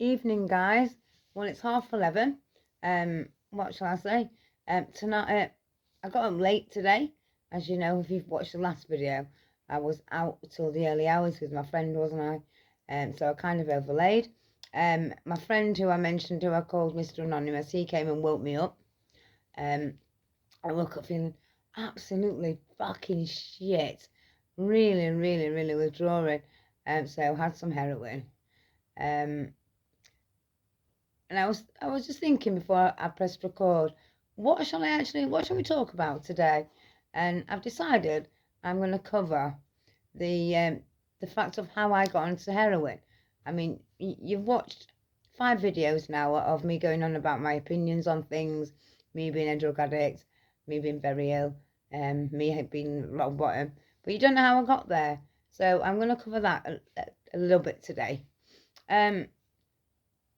Evening, guys. Well, it's 11:30. What shall I say? Tonight, I got up late today. As you know, if you've watched the last video, I was out till the early hours with my friend, wasn't I? So I kind of overlaid. My friend who I mentioned, who I called Mr. Anonymous, he came and woke me up. I woke up feeling absolutely fucking shit. Really, really, really withdrawing. So I had some heroin. Um, and I was just thinking before I pressed record, what shall we talk about today? And I've decided I'm going to cover the fact of how I got onto heroin. I mean, you've watched 5 videos now of me going on about my opinions on things, me being a drug addict, me being very ill, me being rock bottom, but you don't know how I got there. So I'm going to cover that a little bit today.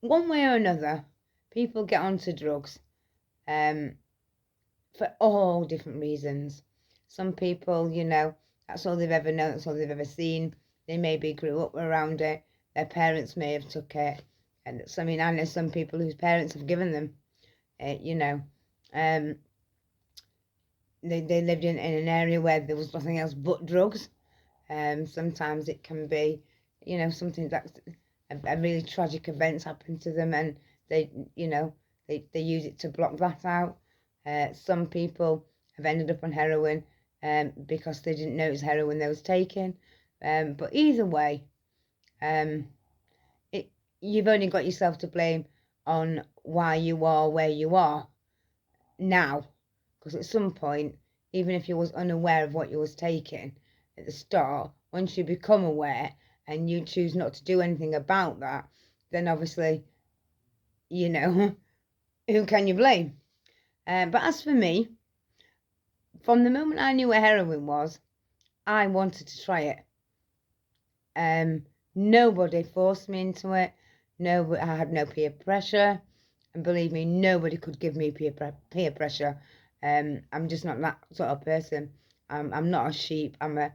One way or another, people get onto drugs for all different reasons. Some people, that's all they've ever known, that's all they've ever seen. They maybe grew up around it. Their parents may have took it. And I know some people whose parents have given them it, they lived in an area where there was nothing else but drugs. Sometimes it can be, something that's a really tragic events happen to them, and they use it to block that out. Some people have ended up on heroin because they didn't know it was heroin they was taking. But either way, you've only got yourself to blame on why you are where you are now, because at some point, even if you was unaware of what you was taking at the start, once you become aware and you choose not to do anything about that, then obviously, who can you blame? But as for me, from the moment I knew what heroin was, I wanted to try it. Nobody forced me into it. No, I had no peer pressure, and believe me, nobody could give me peer pressure. I'm just not that sort of person. I'm not a sheep. I'm a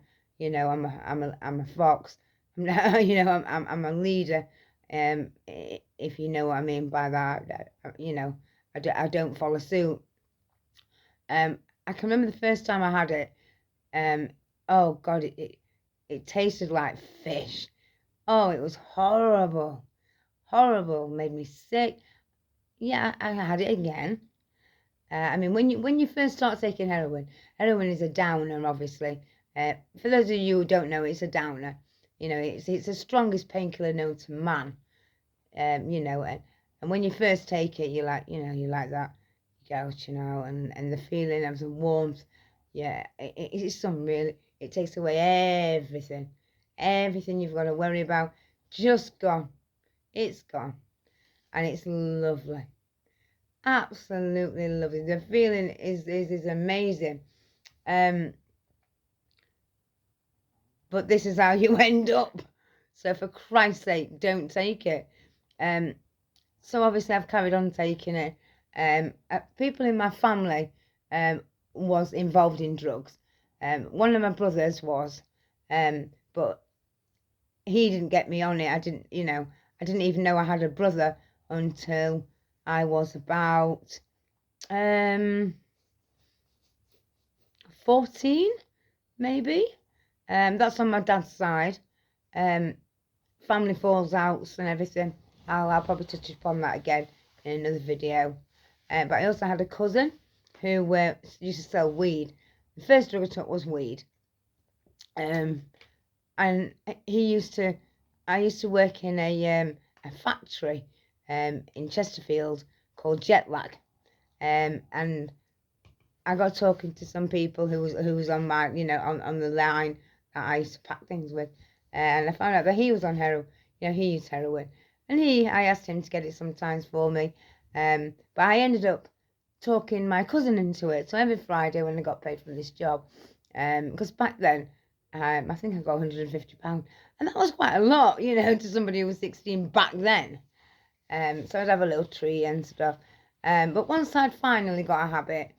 fox. I'm a leader. If you know what I mean by that, I don't follow suit. I can remember the first time I had it. Oh God, it tasted like fish. Oh, it was horrible, horrible. Made me sick. Yeah, I had it again. I mean, when you first start taking heroin is a downer, obviously. For those of you who don't know, it's a downer. It's the strongest painkiller known to man. And when you first take it, you like that gout, and the feeling of the warmth. Yeah, it's some really. It takes away everything you've got to worry about. Just gone. It's gone, and it's lovely. Absolutely lovely. The feeling is amazing. But this is how you end up. So for Christ's sake, don't take it. So obviously I've carried on taking it. People in my family was involved in drugs. One of my brothers was, but he didn't get me on it. I didn't even know I had a brother until I was about 14, maybe. That's on my dad's side. Family falls outs and everything. I'll probably touch upon that again in another video. But I also had a cousin who used to sell weed. The first drug I took was weed. And I used to work in a factory in Chesterfield called Jetlag. And I got talking to some people who was on my on the line that I used to pack things with, and I found out that he was on heroin. He used heroin, and I asked him to get it sometimes for me, but I ended up talking my cousin into it. So every Friday when I got paid for this job, because back then I think I got £150, and that was quite a lot, to somebody who was 16 back then. So I'd have a little tree and stuff. But once I'd finally got a habit,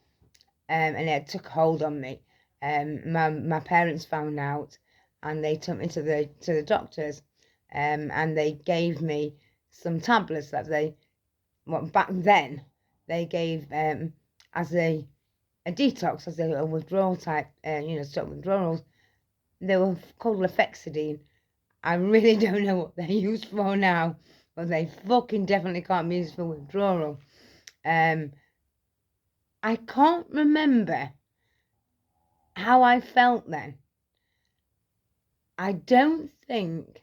and it took hold on me, my parents found out, and they took me to the doctors, and they gave me some tablets that back then they gave as a detox, as a withdrawal type, stop withdrawals. They were called lefexidine. I really don't know what they're used for now, but they fucking definitely can't be used for withdrawal. I can't remember how I felt then. I don't think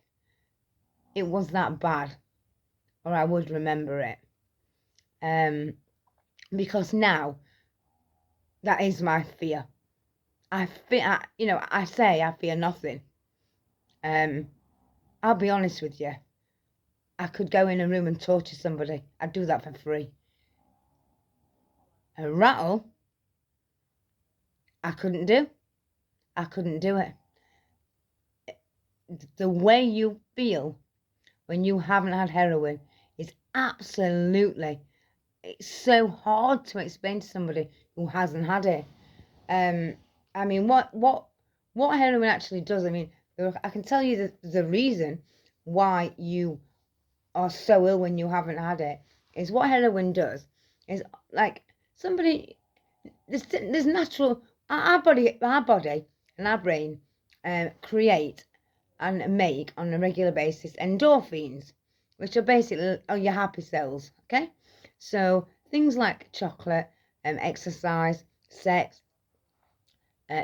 it was that bad, or I would remember it. Because now that is my fear. I fear nothing. I'll be honest with you. I could go in a room and torture somebody. I'd do that for free. A rattle, I couldn't do. I couldn't do it. The way you feel when you haven't had heroin is absolutely, it's so hard to explain to somebody who hasn't had it. I mean, what heroin actually does, I mean, I can tell you the reason why you are so ill when you haven't had it is what heroin does is, like, somebody, there's natural, our body and our brain create and make on a regular basis endorphins, which are basically your happy cells. Okay, so things like chocolate, exercise, sex,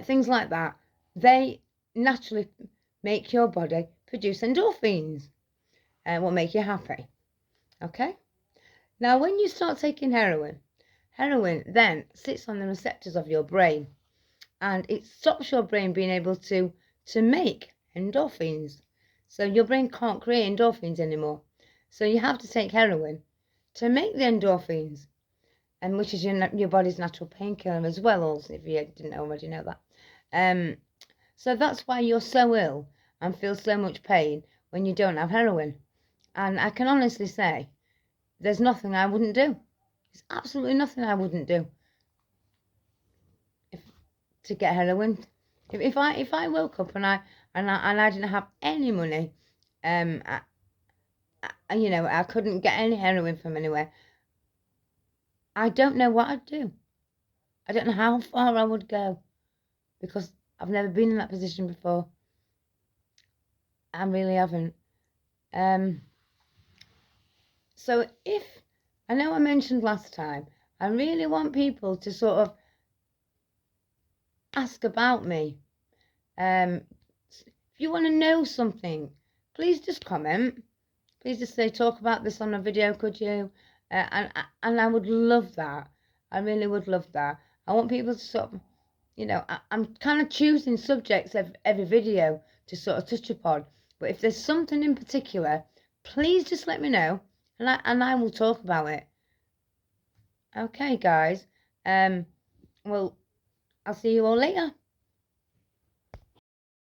things like that, they naturally make your body produce endorphins, will make you happy. Okay, now when you start taking heroin then sits on the receptors of your brain, and it stops your brain being able to make endorphins. So your brain can't create endorphins anymore. So you have to take heroin to make the endorphins, and which is your body's natural painkiller as well, also, if you didn't already know that. So that's why you're so ill and feel so much pain when you don't have heroin. And I can honestly say, there's nothing I wouldn't do. There's absolutely nothing I wouldn't do to get heroin. If I woke up and I didn't have any money, I couldn't get any heroin from anywhere, I don't know what I'd do. I don't know how far I would go, because I've never been in that position before. I really haven't. So I know I mentioned last time, I really want people to sort of ask about me. If you want to know something, please just comment. Please just say, talk about this on a video, could you? And I would love that. I really would love that. I want people to sort of, I'm kind of choosing subjects every video to sort of touch upon. But if there's something in particular, please just let me know, and I will talk about it. Okay, guys. Well, I'll see you all later.